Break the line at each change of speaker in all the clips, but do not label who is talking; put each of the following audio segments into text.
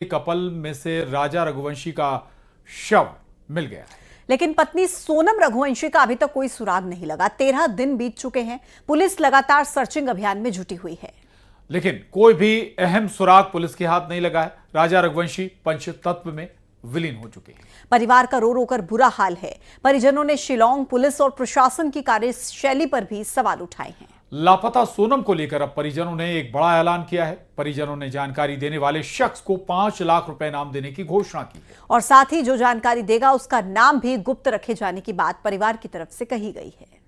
Couple में से राजा रघुवंशी का शव मिल गया है।
लेकिन पत्नी सोनम रघुवंशी का अभी तक कोई सुराग नहीं लगा। 13 दिन बीत चुके हैं। पुलिस लगातार सर्चिंग अभियान में जुटी हुई है,
लेकिन कोई भी अहम सुराग पुलिस के हाथ नहीं लगा है। राजा रघुवंशी पंचतत्व में विलीन हो चुके हैं।
परिवार का रो रो कर बुरा हाल है। परिजनों ने शिलांग पुलिस और प्रशासन की कार्यशैली पर भी सवाल उठाए हैं।
लापता सोनम को लेकर अब परिजनों ने एक बड़ा ऐलान किया है। परिजनों ने जानकारी देने वाले शख्स को 5 लाख रुपए इनाम देने की घोषणा की है
और साथ ही जो जानकारी देगा उसका नाम भी गुप्त रखे जाने की बात परिवार की तरफ से कही गई है।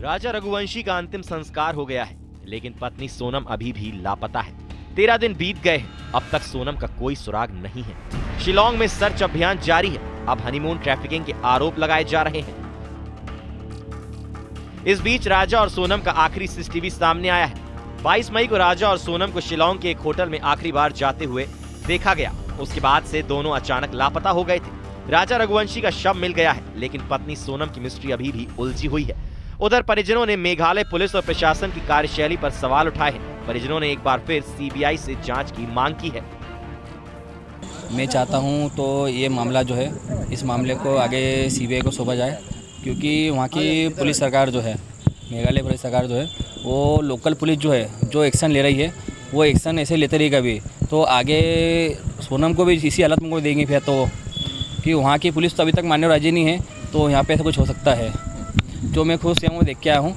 राजा रघुवंशी का अंतिम संस्कार हो गया है, लेकिन पत्नी सोनम अभी भी लापता है। 13 दिन बीत गए हैं, अब तक सोनम का कोई सुराग नहीं है। शिलांग में सर्च अभियान जारी है। अब हनीमून ट्रैफिकिंग के आरोप लगाए जा रहे हैं। इस बीच राजा और सोनम का आखिरी सीसीटीवी सामने आया है। 22 मई को राजा और सोनम को शिलांग के एक होटल में आखिरी बार जाते हुए देखा गया। उसके बाद से दोनों अचानक लापता हो गए थे। राजा रघुवंशी का शव मिल गया है, लेकिन पत्नी सोनम की मिस्ट्री अभी भी उलझी हुई है। उधर परिजनों ने मेघालय पुलिस और प्रशासन की कार्यशैली पर सवाल उठाए हैं। परिजनों ने एक बार फिर सीबीआई से जांच की मांग की है।
मैं चाहता हूं तो ये मामला जो है, इस मामले को आगे सीबीआई को सौंपा जाए, क्योंकि वहां की पुलिस सरकार जो है, मेघालय पुलिस सरकार जो है, वो लोकल पुलिस जो है, जो एक्शन ले रही है, वो एक्शन ऐसे लेते रहेगा भी तो आगे सोनम को भी इसी हालत में देंगे फिर तो, कि वहाँ की पुलिस तो अभी तक मानने राजी नहीं है। तो यहाँ पे ऐसा कुछ हो सकता है, जो मैं खुद से देख के आया हूँ।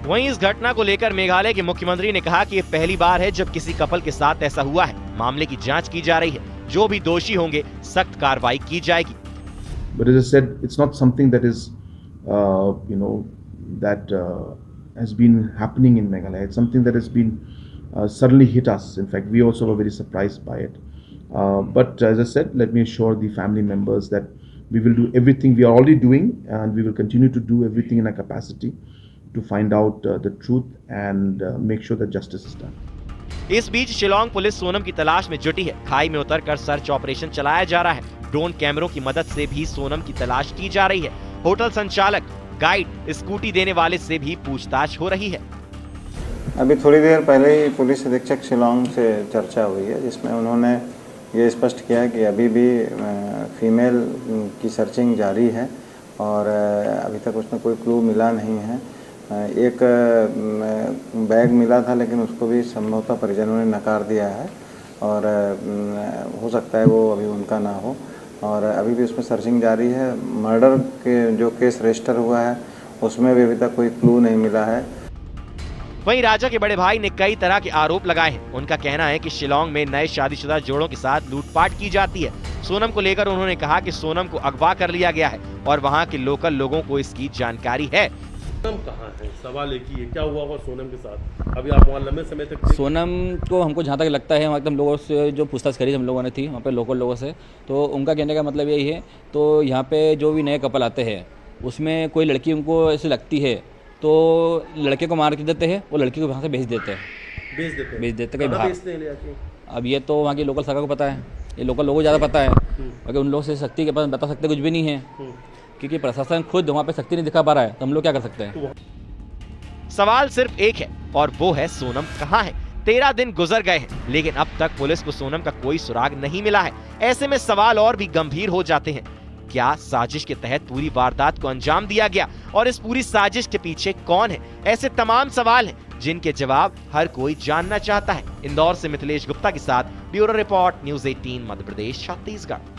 वहीं इस घटना को लेकर मेघालय के मुख्यमंत्री ने कहा कि ये पहली बार है जब किसी कपल के साथ ऐसा हुआ है। मामले की जांच की जा रही है। जो भी दोषी होंगे सख्त कार्रवाई की जाएगी।
But as I said, it's not something that is, has been happening in Meghalaya. It's something that has been suddenly hit us. In fact, we also were very surprised by it. But as I said, let me assure the family members that we will do everything we are already doing, and we will continue to do everything in our capacity to find out the truth and make sure that justice is done.
इस बीच Shillong police Sonam की तलाश में जुटी है। खाई में उतरकर search operation चलाया जा रहा है। ड्रोन कैमरों की मदद से भी सोनम की तलाश की जा रही है। होटल संचालक, गाइड, स्कूटी देने वाले से भी पूछताछ हो रही है।
अभी थोड़ी देर पहले ही पुलिस अधीक्षक शिलांग से चर्चा हुई है, जिसमें उन्होंने ये स्पष्ट किया कि अभी भी फीमेल की सर्चिंग जारी है और अभी तक उसमें कोई क्लू मिला नहीं है। एक बैग मिला था, लेकिन उसको भी संभवतः परिजनों ने नकार दिया है और हो सकता है वो अभी उनका ना हो। और अभी भी उसमें सर्चिंग जारी है। मर्डर के जो केस रजिस्टर हुआ है उसमें भी अभी तक कोई क्लू नहीं मिला है।
वहीं राजा के बड़े भाई ने कई तरह के आरोप लगाए हैं। उनका कहना है कि शिलांग में नए शादीशुदा जोड़ों के साथ लूटपाट की जाती है। सोनम को लेकर उन्होंने कहा कि सोनम को अगवा कर लिया गया है और वहां के लोकल लोगों को इसकी जानकारी है।
सोनम कहाँ है? सवाल एक ही है, क्या हुआ होगा सोनम के साथ? अभी आप वहाँ लंबे समय तक
सोनम को हमको जहाँ तक लगता है, एकदम लोगों से जो पूछताछ करी हम लोगों ने थी वहाँ पे लोकल लोगों से, तो उनका कहने का मतलब यही है। तो यहाँ पे जो भी नए कपल आते हैं उसमें कोई लड़की उनको ऐसे लगती है तो लड़के को मार के देते हैं, वो लड़की को वहाँ से भेज देते हैं कहीं बाहर। अब ये तो वहाँ की लोकल सरकार को पता है, ये लोकल लोगों को ज़्यादा पता है। अगर उन लोगों से शक्ति के पास बता सकते कुछ भी नहीं है, क्योंकि प्रशासन खुद वहाँ पे शक्ति नहीं दिखा पा रहा है, तो हम लोग क्या कर सकते हैं।
सवाल सिर्फ एक है और वो है सोनम कहाँ है। 13 दिन गुजर गए हैं, लेकिन अब तक पुलिस को सोनम का कोई सुराग नहीं मिला है। ऐसे में सवाल और भी गंभीर हो जाते हैं। क्या साजिश के तहत पूरी वारदात को अंजाम दिया गया और इस पूरी साजिश के पीछे कौन है? ऐसे तमाम सवाल हैं जिनके जवाब हर कोई जानना चाहता है। इंदौर से मिथिलेश गुप्ता के साथ bureau report, news 18 Madhya Pradesh, Chhattisgarh.